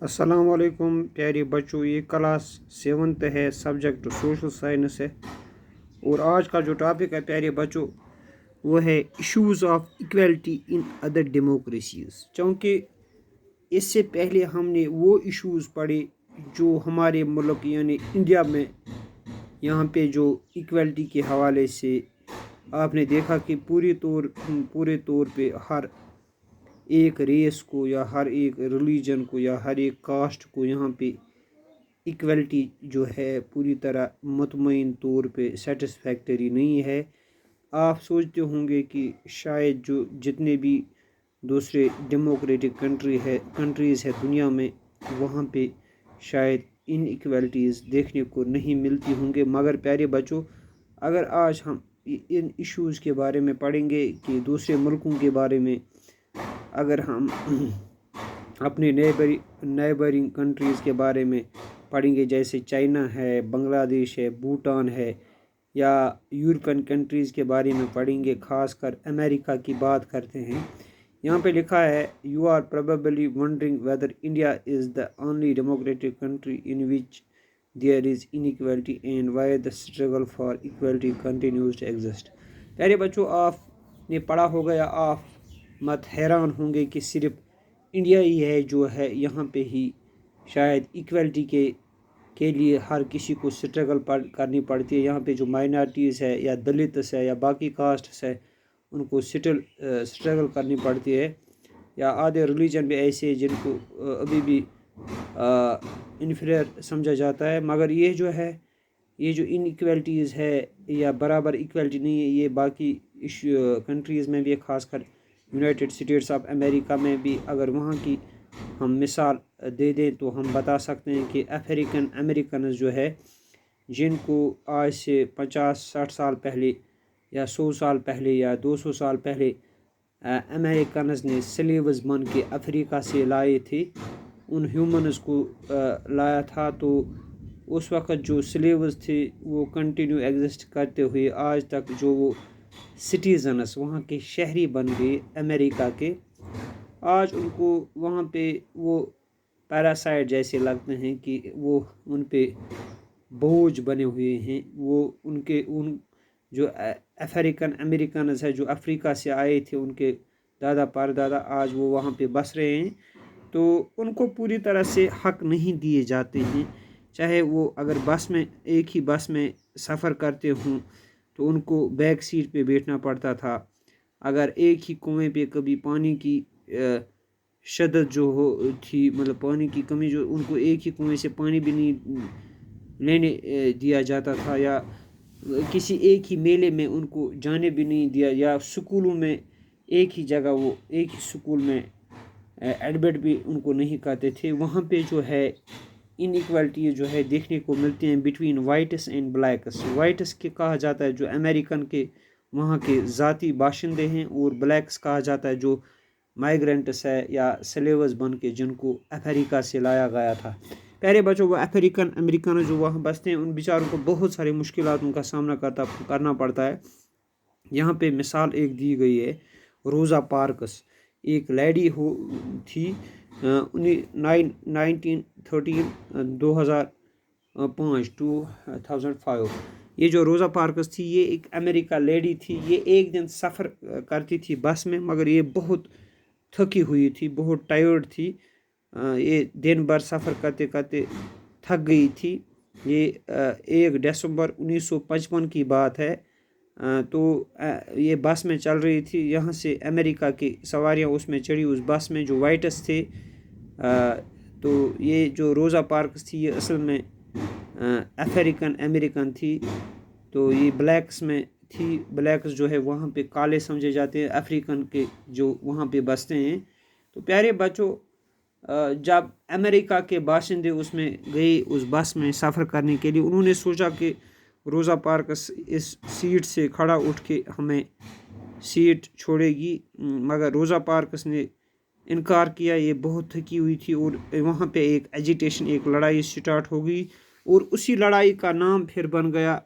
अस्सलाम वालेकुम प्यारे बच्चों, ये क्लास 7th है, सब्जेक्ट सोशल साइंस है। और आज का जो टॉपिक है प्यारे बच्चों वो है issues of equality in other democracies. क्योंकि इससे पहले हमने वो इश्यूज पढ़े जो हमारे मुल्क यानी इंडिया में यहाँ पे जो इक्वलिटी के हवाले से आपने देखा कि पूरे तौर पे हर एक रेस को या हर एक रिलीजन को या हर एक कास्ट को यहाँ पे इक्वलिटी जो है पूरी तरह मुतमईन तौर पे सेटिस्फैक्टरी नहीं है। आप सोचते होंगे कि शायद जो जितने भी दूसरे डेमोक्रेटिक कंट्रीज़ है दुनिया में, वहाँ पे शायद इन इक्वलिटीज़ देखने को नहीं मिलती होंगे। मगर प्यारे बच्चों, अगर आज हम इन इश्यूज़ के बारे में पढ़ेंगे कि दूसरे मुल्कों के बारे में, अगर हम अपने नेबरिंग कंट्रीज़ के बारे में पढ़ेंगे, जैसे चाइना है, बांग्लादेश है, भूटान है, या यूरोपियन कंट्रीज़ के बारे में पढ़ेंगे, ख़ासकर अमेरिका की बात करते हैं। यहाँ पे लिखा है, you are probably wondering whether India is the only democratic country in which there is inequality and why the struggle for equality continues to exist. प्यारे बच्चों, आपने पढ़ा होगा या आप मत हैरान होंगे कि सिर्फ इंडिया ही है जो है यहाँ पे ही शायद इक्वलिटी के लिए हर किसी को स्ट्रगल करनी पड़ती है। यहाँ पे जो माइनॉरिटीज़ है या दलित्स है या बाकी कास्ट्स है, उनको स्ट्रगल करनी पड़ती है। या आधे रिलीजन भी ऐसे हैं जिनको अभी भी इन्फीरियर समझा जाता है। मगर ये जो इनइक्वलिटीज़ है या बराबर इक्वलिटी नहीं है, ये बाकी कंट्रीज़ में भी, ख़ासकर यूनाइटेड स्टेट्स ऑफ अमेरिका में भी। अगर वहाँ की हम मिसाल दे दें तो हम बता सकते हैं कि अफ्रीकन अमेरिकन जो है, जिनको आज से 50-60 साल पहले या 100 साल पहले या 200 साल पहले अमेरिकनस ने स्लेव्स बन के अफ्रीका से लाए थे, उन ह्यूमन्स को लाया था। तो उस वक़्त जो स्लेव्स थे वो कंटिन्यू एग्जिस्ट करते हुए आज तक जो वो सिटीजन्स वहाँ के शहरी बन गए अमेरिका के, आज उनको वहाँ पे वो पैरासाइट जैसे लगते हैं कि वो उन पे बोझ बने हुए हैं। वो उन जो अफ्रीकन अमेरिकन है जो अफ्रीका से आए थे, उनके दादा परदादा आज वो वहाँ पे बस रहे हैं। तो उनको पूरी तरह से हक नहीं दिए जाते हैं। चाहे वो अगर बस में एक ही बस में सफ़र करते हों तो उनको बैक सीट पे बैठना पड़ता था। अगर एक ही कुएं पे कभी पानी की शदत जो हो थी, मतलब पानी की कमी, जो उनको एक ही कुएं से पानी भी नहीं लेने दिया जाता था, या किसी एक ही मेले में उनको जाने भी नहीं दिया, या स्कूलों में एक ही जगह वो एक ही स्कूल में एडमिट भी उनको नहीं करते थे। वहाँ पे जो है इनइक्वालिटी जो है देखने को मिलती हैं between whites and blacks. Whites के कहा जाता है जो अमेरिकन के वहाँ के ज़ाती बाशिंदे हैं, और ब्लैक्स कहा जाता है जो माइग्रेंट्स है या स्लेव्स बन के जिनको अफ्रीका से लाया गया था। प्यारे बच्चों, वो अफ्रीकन अमेरिकन जो वहाँ बसते हैं, उन बेचारों को बहुत सारी मुश्किलातों का सामना करना पड़ता है। यहाँ पे मिसाल एक दी गई है, रोज़ा पार्क्स एक लेडी थी 1913 2005। ये जो रोज़ा पार्क्स थी, ये एक अमेरिका लेडी थी। ये एक दिन सफ़र करती थी बस में, मगर ये बहुत थकी हुई थी, बहुत टायर्ड थी। ये दिन भर सफ़र करते करते थक गई थी। ये 1 दिसंबर 1955 की बात है। तो ये बस में चल रही थी, यहाँ से अमेरिका की सवारियाँ उसमें चढ़ी, उस बस में जो वाइट्स थे। तो ये जो रोज़ा पार्क्स थी ये असल में अफ्रीकन अमेरिकन थी, तो ये ब्लैक्स में थी। ब्लैक्स जो है वहाँ पे काले समझे जाते हैं, अफ्रीकन के जो वहाँ पे बसते हैं। तो प्यारे बच्चों, जब अमेरिका के बाशिंदे उसमें गए उस बस में सफ़र करने के लिए, उन्होंने सोचा कि रोज़ा पार्क्स इस सीट से खड़ा उठ के हमें सीट छोड़ेगी, मगर रोज़ा पार्क्स ने इनकार किया। ये बहुत थकी हुई थी, और वहाँ पे एक एजिटेशन, एक लड़ाई स्टार्ट हो गई, और उसी लड़ाई का नाम फिर बन गया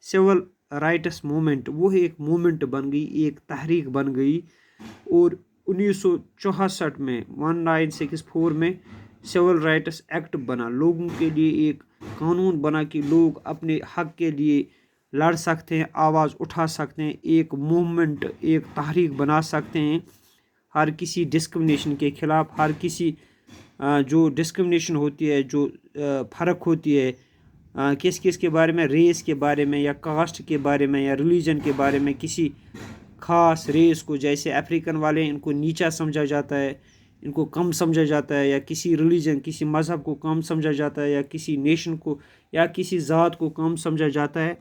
सिविल राइट्स मूवमेंट। वो एक मूवमेंट बन गई, एक तहरीक बन गई। और 1964 में 1964 में सिविल राइट्स एक्ट बना, लोगों के लिए एक कानून बना कि लोग अपने हक के लिए लड़ सकते हैं, आवाज़ उठा सकते हैं, एक मूवमेंट, एक तहरीक बना सकते हैं हर किसी डिस्क्रिमिनेशन के ख़िलाफ़। हर किसी जो डिस्क्रिमिनेशन होती है, जो फ़र्क होती है किस किस के बारे में, रेस के बारे में या कास्ट के बारे में या रिलीजन के बारे में, किसी ख़ास रेस को, जैसे अफ्रीकन वाले इनको नीचा समझा जाता है, इनको कम समझा जाता है, या किसी रिलीजन, किसी मज़हब को कम समझा जाता है, या किसी नेशन को या किसी ज़ात को कम समझा जाता है।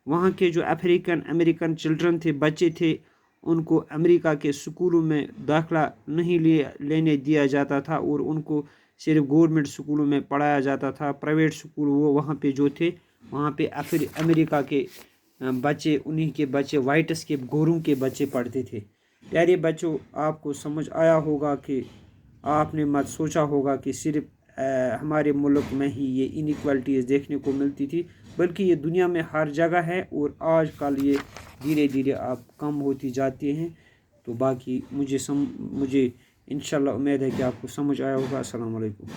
वहाँ के जो अफ्रीकन अमेरिकन चिल्ड्रन थे, बच्चे थे, उनको अमेरिका के स्कूलों में दाखिला नहीं लेने दिया जाता था और उनको सिर्फ गवर्नमेंट स्कूलों में पढ़ाया जाता था। प्राइवेट स्कूल वो वहाँ पे जो थे, वहाँ पे अमेरिका के बच्चे, उन्हीं के बच्चे, वाइट्स के, गोरों के बच्चे पढ़ते थे। प्यारे बच्चों, आपको समझ आया होगा कि आपने मत सोचा होगा कि सिर्फ हमारे मुल्क में ही ये इनइक्वालिटीज़ देखने को मिलती थी, बल्कि ये दुनिया में हर जगह है और आजकल ये धीरे धीरे आप कम होती जाती हैं। तो बाकी मुझे इंशाल्लाह उम्मीद है कि आपको समझ आया होगा। अस्सलाम वालेकुम।